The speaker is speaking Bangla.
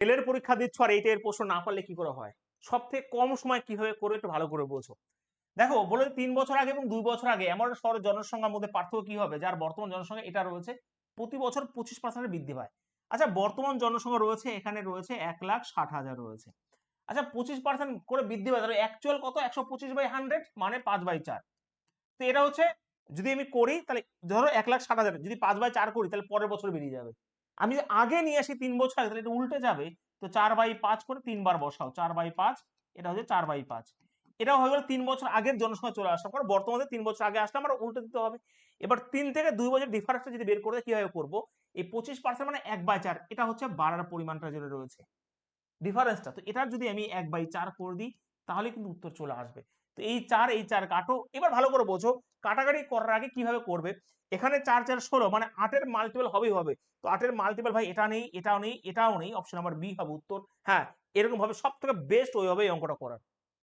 রেলের পরীক্ষা দিচ্ছ আর এই টাইপের প্রশ্ন না পারলে কি করে হয়? সব থেকে কম সময় কিভাবে করবে একটু ভালো করে বোঝো। দেখো বলে 3 বছর আগে এবং 2 বছর আগে এমন একটা শহরের জনসংখ্যার মধ্যে পার্থক্য কি হবে, যার বর্তমান জনসংখ্যা এটা রয়েছে প্রতি বছর 25% বৃদ্ধি পায়। আচ্ছা বর্তমান জনসংখ্যা রয়েছে এখানে রয়েছে 1,60,000 রয়েছে। আচ্ছা 25% করে বৃদ্ধি পায়, তাহলে অ্যাকচুয়াল কত? 125/100 মানে 5/4। তো এটা হচ্ছে, যদি আমি করি তাহলে ধরো 1,60,000, যদি 5/4 করি তাহলে পরের বছর বেরিয়ে যাবে। আমি যদি আগে নিয়ে আসি 3 বছর আগে, তাহলে এটা উল্টে যাবে। তো 4/5 করে 3 বার বসাও, 4/5, এটা হচ্ছে 4/5। এটাও হয়ে গেল 3 বছর আগের জনসংখ্যা চলে আসলো, কারণ বর্তমানে 3 বছর আগে আসলে আমার উল্টে দিতে হবে। এবার 3 থেকে 2 বছর ডিফারেন্সটা যদি বের করতে কিভাবে করবো, এই 25% মানে 1/4, এটা হচ্ছে বাড়ার পরিমাণটা যেটা রয়েছে ডিফারেন্সটা, তো এটার যদি আমি 1/4 করে দিই তাহলে কিন্তু উত্তর চলে আসবে। তো এই চার কাটো। এবার ভালো করে বোঝো, কাটাকাটি করার আগে কিভাবে করবে। এখানে 4 4 16 মানে 8-এর মাল্টিপল হবেই হবে। তো 8-এর মাল্টিপল ভাই এটা নেই, এটাও নেই, এটাও নেই, অপশন নাম্বার বি হবে উত্তর। হ্যাঁ, এরকম ভাবে সব থেকে বেস্ট ওই হবে এই অঙ্কটা করার।